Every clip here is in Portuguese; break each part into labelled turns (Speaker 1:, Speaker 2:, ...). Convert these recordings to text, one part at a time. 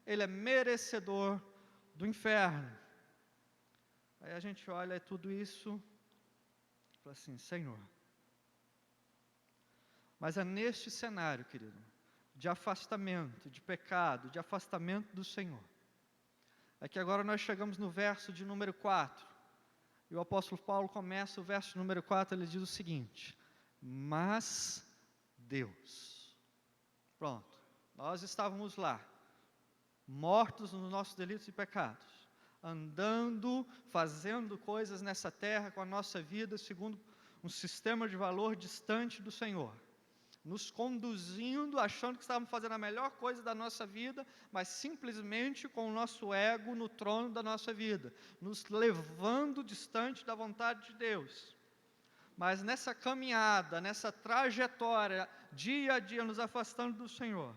Speaker 1: ele é merecedor do inferno. Aí a gente olha tudo isso e fala assim, Senhor, mas é neste cenário, querido, de afastamento, de pecado, de afastamento do Senhor, é que agora nós chegamos no verso de número 4, e o apóstolo Paulo começa o verso número 4, ele diz o seguinte, mas Deus, pronto, nós estávamos lá, mortos nos nossos delitos e pecados, andando, fazendo coisas nessa terra com a nossa vida, segundo um sistema de valor distante do Senhor, nos conduzindo, achando que estávamos fazendo a melhor coisa da nossa vida, mas simplesmente com o nosso ego no trono da nossa vida, nos levando distante da vontade de Deus. Mas nessa caminhada, nessa trajetória, dia a dia nos afastando do Senhor,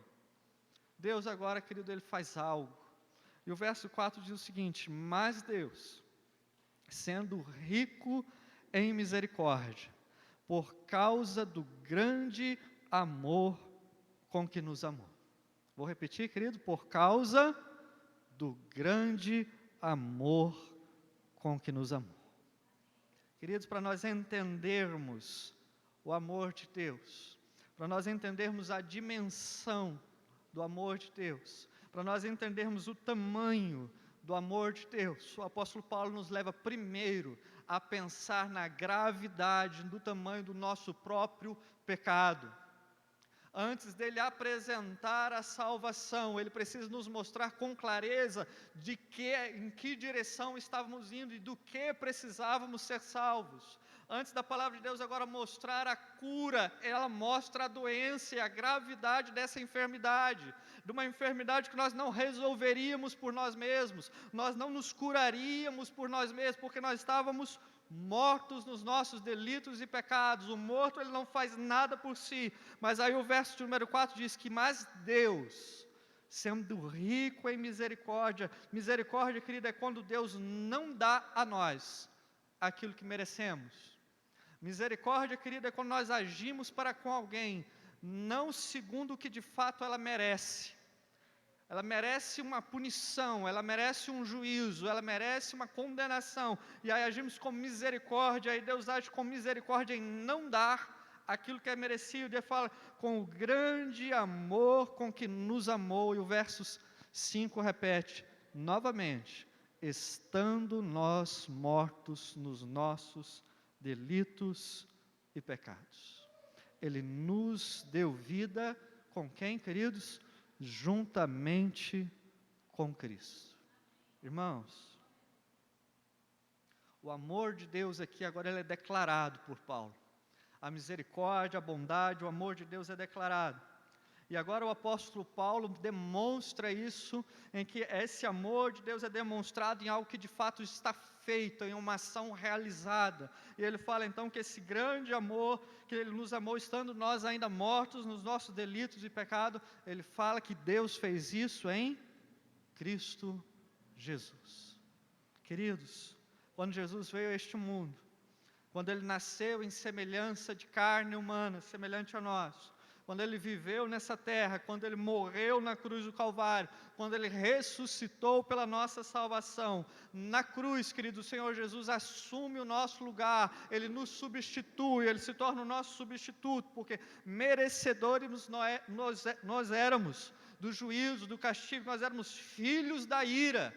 Speaker 1: Deus agora, querido, Ele faz algo. E o verso 4 diz o seguinte, mas Deus, sendo rico em misericórdia, por causa do grande amor com que nos amou. Vou repetir, querido, por causa do grande amor com que nos amou. Queridos, para nós entendermos o amor de Deus, para nós entendermos a dimensão do amor de Deus, para nós entendermos o tamanho do amor de Deus, o apóstolo Paulo nos leva primeiro a pensar na gravidade, do tamanho do nosso próprio pecado. Antes dele apresentar a salvação, ele precisa nos mostrar com clareza em que direção estávamos indo e do que precisávamos ser salvos. Antes da palavra de Deus agora mostrar a cura, ela mostra a doença e a gravidade dessa enfermidade, de uma enfermidade que nós não resolveríamos por nós mesmos, nós não nos curaríamos por nós mesmos, porque nós estávamos mortos nos nossos delitos e pecados. O morto, ele não faz nada por si, mas aí o verso de número 4 diz que, mas Deus, sendo rico em misericórdia, misericórdia, querida, é quando Deus não dá a nós aquilo que merecemos. Misericórdia, querida, é quando nós agimos para com alguém, não segundo o que de fato ela merece. Ela merece uma punição, ela merece um juízo, ela merece uma condenação, e aí agimos com misericórdia, aí Deus age com misericórdia em não dar aquilo que é merecido, e ele fala, com o grande amor com que nos amou, e o verso 5 repete, novamente, estando nós mortos nos nossos delitos e pecados. Ele nos deu vida, com quem, queridos? Juntamente com Cristo. Irmãos, o amor de Deus aqui agora ele é declarado por Paulo. A misericórdia, a bondade, o amor de Deus é declarado. E agora o apóstolo Paulo demonstra isso, em que esse amor de Deus é demonstrado em algo que de fato está feito, em uma ação realizada. E ele fala então que esse grande amor, que ele nos amou estando nós ainda mortos nos nossos delitos e pecado, ele fala que Deus fez isso em Cristo Jesus. Queridos, quando Jesus veio a este mundo, quando ele nasceu em semelhança de carne humana, semelhante a nós, quando ele viveu nessa terra, quando ele morreu na cruz do Calvário, quando ele ressuscitou pela nossa salvação, na cruz, querido, o Senhor Jesus assume o nosso lugar, ele nos substitui, ele se torna o nosso substituto, porque merecedores nós éramos do juízo, do castigo, nós éramos filhos da ira.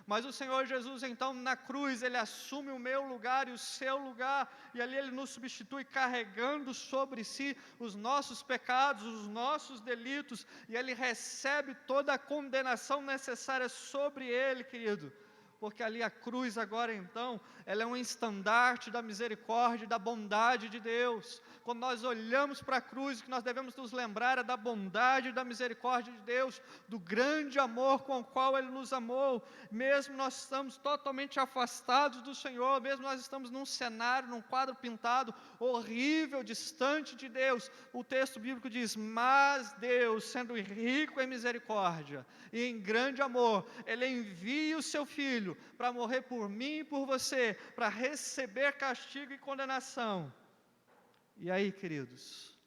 Speaker 1: Mas o Senhor Jesus, então, na cruz, Ele assume o meu lugar e o seu lugar, e ali Ele nos substitui, carregando sobre si os nossos pecados, os nossos delitos, e Ele recebe toda a condenação necessária sobre Ele, querido, porque ali a cruz agora, então, ela é um estandarte da misericórdia e da bondade de Deus. Quando nós olhamos para a cruz, o que nós devemos nos lembrar é da bondade e da misericórdia de Deus, do grande amor com o qual Ele nos amou, mesmo nós estamos totalmente afastados do Senhor, mesmo nós estamos num cenário, num quadro pintado, horrível, distante de Deus, o texto bíblico diz, mas Deus, sendo rico em misericórdia e em grande amor, Ele envia o Seu Filho para morrer por mim e por você, para receber castigo e condenação. E aí, queridos,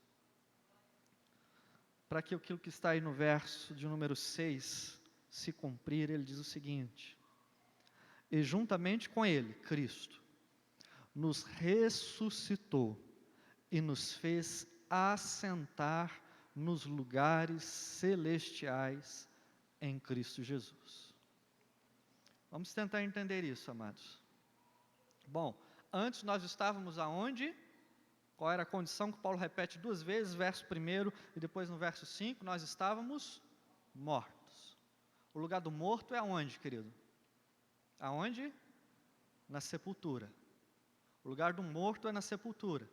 Speaker 1: para que aquilo que está aí no verso de número 6 se cumprir, ele diz o seguinte: e juntamente com ele, Cristo, nos ressuscitou e nos fez assentar nos lugares celestiais em Cristo Jesus. Vamos tentar entender isso, amados. Bom, antes nós estávamos aonde? Qual era a condição que Paulo repete 2 vezes, verso 1 e depois no verso 5, nós estávamos mortos. O lugar do morto é aonde, querido? Aonde? Na sepultura. O lugar do morto é na sepultura.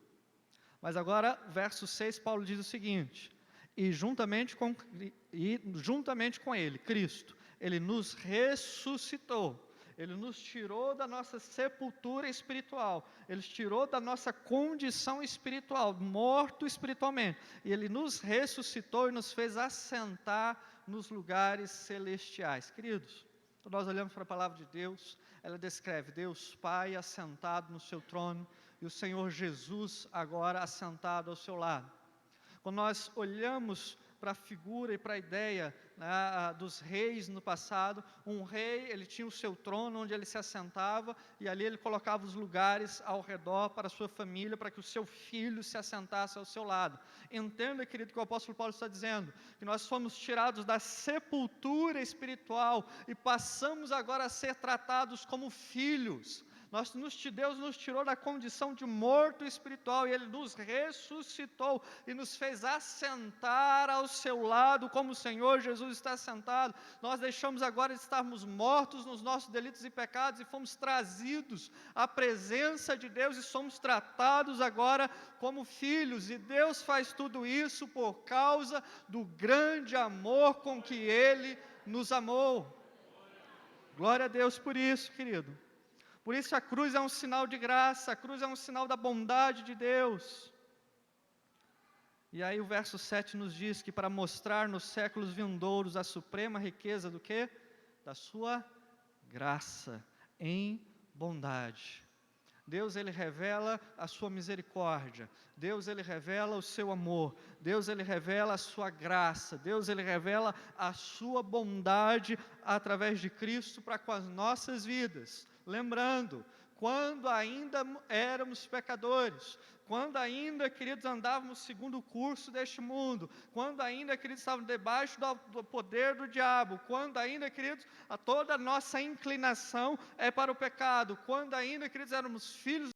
Speaker 1: Mas agora, verso 6, Paulo diz o seguinte: e juntamente com ele, Cristo, ele nos ressuscitou. Ele nos tirou da nossa sepultura espiritual, Ele tirou da nossa condição espiritual, morto espiritualmente, e Ele nos ressuscitou e nos fez assentar nos lugares celestiais. Queridos, quando nós olhamos para a palavra de Deus, ela descreve Deus Pai assentado no seu trono, e o Senhor Jesus agora assentado ao seu lado. Quando nós olhamos para a figura e para a ideia, né, dos reis no passado, um rei, ele tinha o seu trono onde ele se assentava, e ali ele colocava os lugares ao redor para a sua família, para que o seu filho se assentasse ao seu lado. Entenda, querido, que o apóstolo Paulo está dizendo, que nós fomos tirados da sepultura espiritual, e passamos agora a ser tratados como filhos. Deus nos tirou da condição de morto espiritual, e Ele nos ressuscitou, e nos fez assentar ao seu lado, como o Senhor Jesus está sentado. Nós deixamos agora de estarmos mortos nos nossos delitos e pecados, e fomos trazidos à presença de Deus, e somos tratados agora como filhos, e Deus faz tudo isso por causa do grande amor com que Ele nos amou. Glória a Deus por isso, querido. Por isso a cruz é um sinal de graça, a cruz é um sinal da bondade de Deus. E aí o verso 7 nos diz que para mostrar nos séculos vindouros a suprema riqueza do quê? Da sua graça em bondade. Deus, Ele revela a sua misericórdia. Deus, Ele revela o seu amor. Deus, Ele revela a sua graça. Deus, Ele revela a sua bondade através de Cristo para com as nossas vidas. Lembrando, quando ainda éramos pecadores, quando ainda, queridos, andávamos segundo o curso deste mundo, quando ainda, queridos, estávamos debaixo do poder do diabo, quando ainda, queridos, toda a nossa inclinação é para o pecado, quando ainda, queridos, éramos filhos